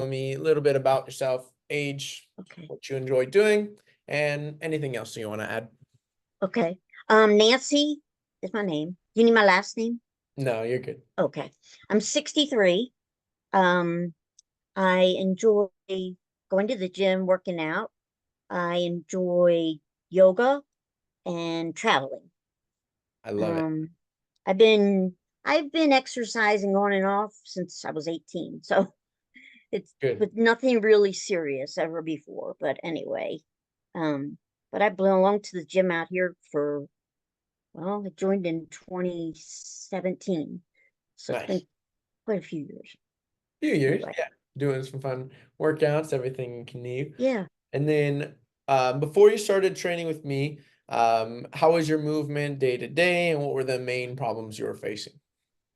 me a little bit about yourself, age, Okay. what you enjoy doing, and anything else you want to add. Okay. Nancy is my name. Do you need my last name? No, you're good. Okay. I'm 63. Um, I enjoy going to the gym, working out. I enjoy yoga and traveling. I love it. Um, I've been I've been exercising on and off since I was 18. So it's Good. but nothing really serious ever before. But anyway, um, but I belong to the gym out here for well, I joined in 2017. So it's Nice. been quite a few years. Few years, Anyway, yeah. Doing some fun workouts, everything you can need. yeah. And then before you started training with me, how was your movement day to day, and what were the main problems you were facing?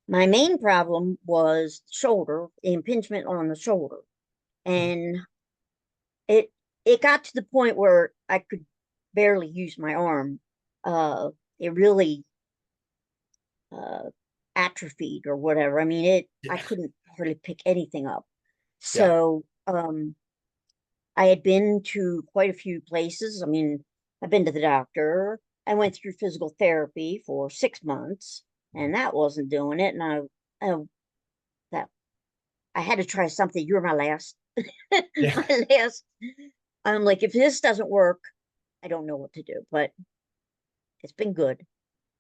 My main problem was shoulder, the impingement on the shoulder. Mhm. And it it got to the point where I could barely use my arm. It really uh atrophied or whatever. I mean, I Yeah. couldn't hardly pick anything up. Yeah. So, I had been to quite a few places. I mean, I've been to the doctor. I went through physical therapy for 6 months, and that wasn't doing it. And I that I had to try something. You're my last, Yeah. my last. I'm like, if this doesn't work, I don't know what to do. But it's been good,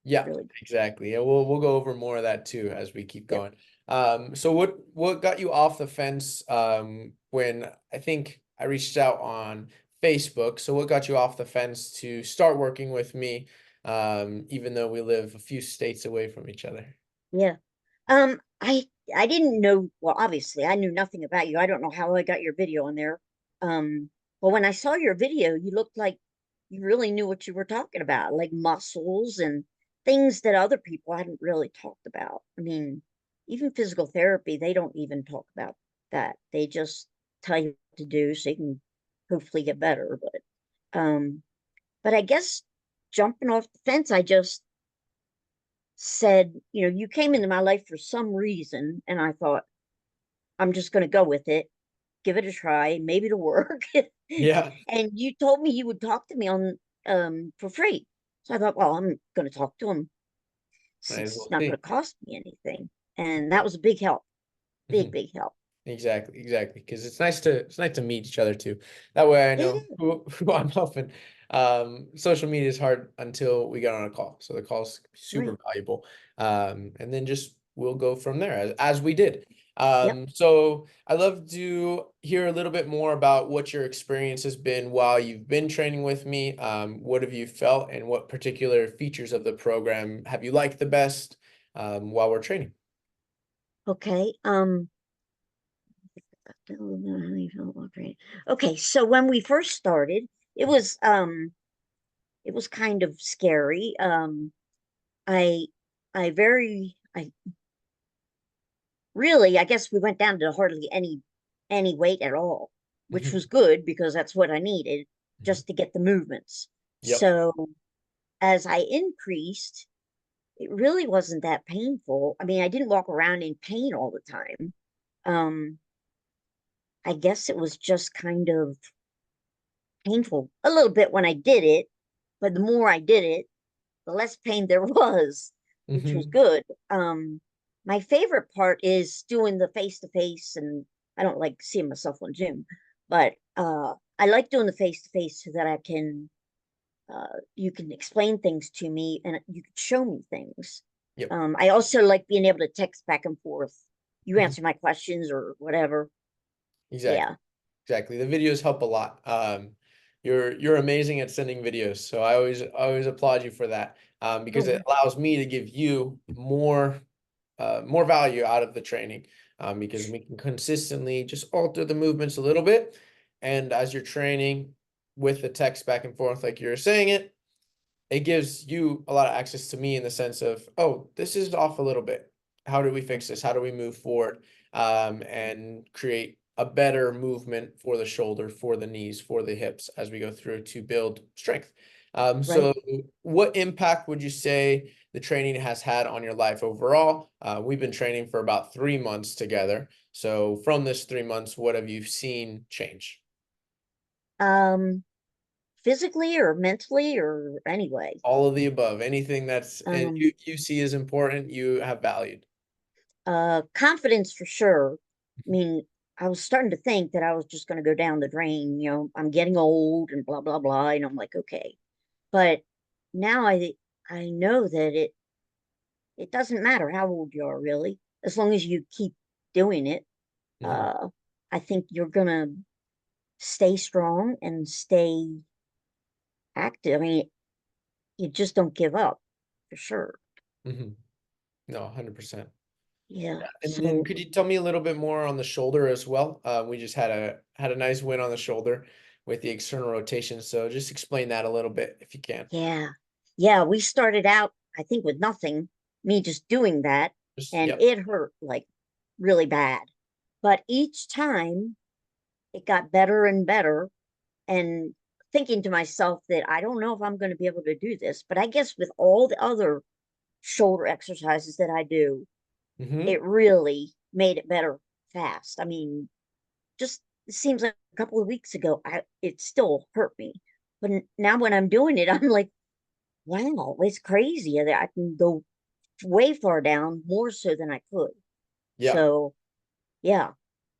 Yeah, really. exactly. Yeah, we'll go over more of that too as we keep Yep. going. So what got you off the fence when I think I reached out on Facebook? So what got you off the fence to start working with me, even though we live a few states away from each other? Yeah. I didn't know. Well, obviously, I knew nothing about you. I don't know how I got your video on there. But when I saw your video, you looked like you really knew what you were talking about, like muscles and things that other people hadn't really talked about. I mean, even physical therapy, they don't even talk about that. They just tell you what to do so you can hopefully get better. Um, but I guess jumping off the fence, I just said, you came into my life for some reason, and I thought, I'm just going to go with it, give it a try, maybe it'll work. Yeah, And you told me you would talk to me on for free. So I thought, well, I'm going to talk to him might since as it's well not going see. to cost me anything. And that was a big help, big, Mhm. big help. Exactly, exactly. Because it's nice to meet each other too. That way I It know is, who I'm helping. Social media is hard until we get on a call. So the call's super right. valuable. And then just we'll go from there as we did. Yep. So I'd love to hear a little bit more about what your experience has been while you've been training with me. What have you felt, and what particular features of the program have you liked the best while we're training? Okay. Okay. So when we first started, it was um, it was kind of scary. I, I really, I guess we went down to hardly any weight at all, which Mhm. was good because that's what I needed Mhm. just to get the movements. Yep. So as I increased, it really wasn't that painful. I mean, I didn't walk around in pain all the time. Um, I guess it was just kind of painful a little bit when I did it, but the more I did it, the less pain there was, which was Hmm. good. My favorite part is doing the face to face, and I don't like seeing myself on Zoom, but I like doing the face to face so that I can, you can explain things to me and you can show me things. Yep. I also like being able to text back and forth. You Mhm. answer my questions or whatever. Exactly. Yeah. Exactly. The videos help a lot. You're amazing at sending videos, so I always applaud you for that. Because it Oh, allows me to give you more value out of the training. Because we can consistently just alter the movements a little bit, and as you're training with the text back and forth, like you're saying it gives you a lot of access to me in the sense of, oh, this is off a little bit. How do we fix this? How do we move forward and create a better movement for the shoulder, for the knees, for the hips as we go through to build strength? right? So what impact would you say the training has had on your life overall? We've been training for about 3 months together. So from this 3 months, what have you seen change? Um, Physically or mentally or anyway. All of the above, anything that's and Um, you see as important, you have valued. Confidence for sure. I mean, I was starting to think that I was just going to go down the drain. I'm getting old and blah blah blah, and I'm like, okay. But now I know that it doesn't matter how old you are really, as long as you keep doing it. Mhm, Uh, I think you're gonna stay strong and stay active. I mean, you just don't give up for sure. mhm. No, 100%. Yeah. And then So could you tell me a little bit more on the shoulder as well? We just had a nice win on the shoulder with the external rotation. So just explain that a little bit if you can. yeah, yeah. We started out, I think, with nothing. Me just doing that, Just and yep. it hurt like really bad. But each time it got better and better, and thinking to myself that I don't know if I'm going to be able to do this, but I guess with all the other shoulder exercises that I do, Hmm. it really made it better fast. I mean, just it seems like a couple of weeks ago, it still hurt me, but now when I'm doing it, I'm like, wow, it's crazy that I can go way far down more so than I could. Yeah. So yeah,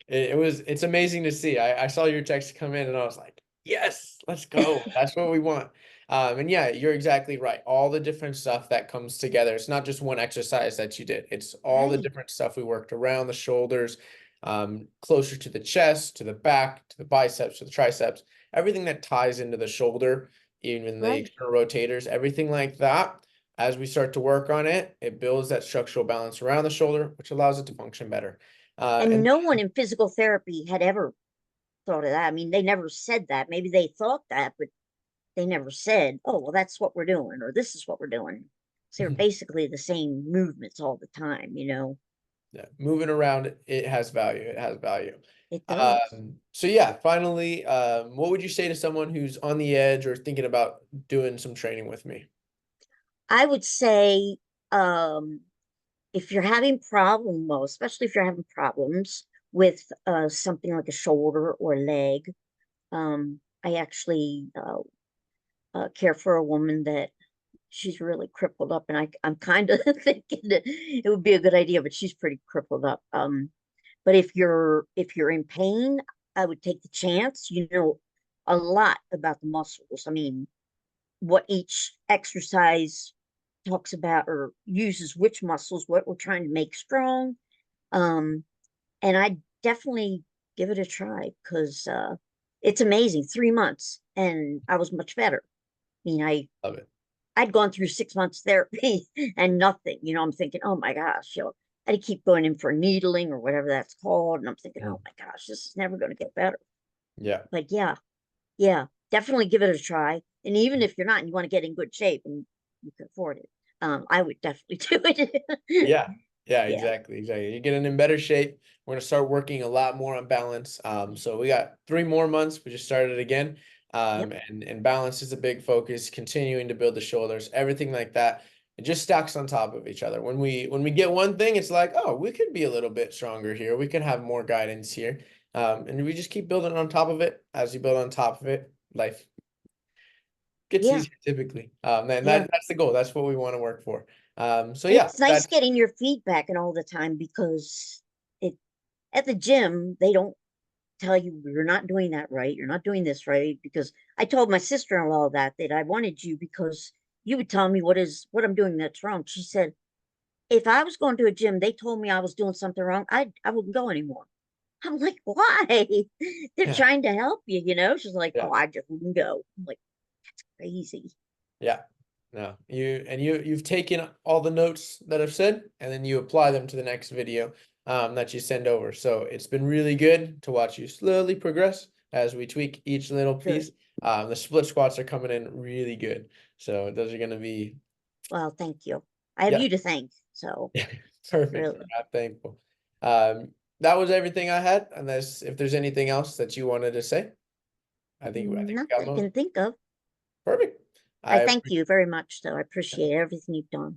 It's amazing to see. I saw your text come in and I was like, yes, let's go. That's what we want. And yeah, you're exactly right. All the different stuff that comes together. It's not just one exercise that you did. It's all the right. different stuff we worked around the shoulders, closer to the chest, to the back, to the biceps, to the triceps, everything that ties into the shoulder, even the Right. external rotators, everything like that. As we start to work on it, it builds that structural balance around the shoulder, which allows it to function better. And And no one in physical therapy had ever thought of that. I mean, they never said that. Maybe they thought that, but they never said, oh, well, that's what we're doing, or this is what we're doing. So they're basically the same movements all the time. Yeah, moving around, it has value. It has value. It does. So yeah, finally, what would you say to someone who's on the edge or thinking about doing some training with me? I would say, um, if you're having problem, well, especially if you're having problems with something like a shoulder or leg, I actually care for a woman that she's really crippled up, and I'm kind of thinking that it would be a good idea, but she's pretty crippled up. But if you're in pain, I would take the chance. You know a lot about the muscles. I mean, what each exercise talks about or uses which muscles, what we're trying to make strong. Um, and I definitely give it a try because it's amazing. 3 months, and I was much better. I mean, Love it. I'd gone through 6 months therapy and nothing. I'm thinking, oh my gosh, I had to keep going in for needling or whatever that's called. And I'm thinking, Mhm. oh my gosh, this is never going to get better. Yeah. But yeah, yeah, definitely give it a try. And even if you're not and you want to get in good shape and you can afford it, I would definitely do it. Yeah. Yeah, Yeah. exactly. Exactly. You're getting in better shape. We're gonna start working a lot more on balance. So we got 3 more months. We just started again. Yep. And balance is a big focus, continuing to build the shoulders, everything like that. It just stacks on top of each other. When we get one thing, it's like, oh, we could be a little bit stronger here. We could have more guidance here. And we just keep building on top of it. As you build on top of it, life gets Yeah. easier typically. And Yeah. that's the goal. That's what we want to work for. So And yeah, it's nice that's getting your feedback and all the time because it at the gym, they don't tell you you're not doing that right. You're not doing this right. Because I told my sister-in-law that I wanted you because you would tell me what I'm doing that's wrong. She said, if I was going to a gym, they told me I was doing something wrong, I wouldn't go anymore. I'm like, why? They're yeah, trying to help you. She's like, yeah. oh, I just wouldn't go. I'm like, crazy. Yeah. No, you've taken all the notes that I've said and then you apply them to the next video that you send over. So it's been really good to watch you slowly progress as we tweak each little Good. piece. The split squats are coming in really good. So those are gonna be Well, thank you. I have yeah, you to thank. So perfect. really, I'm thankful. That was everything I had, unless if there's anything else that you wanted to say. I think we not got that I most. can think of. Perfect. I I thank you very much, though. I appreciate everything you've done.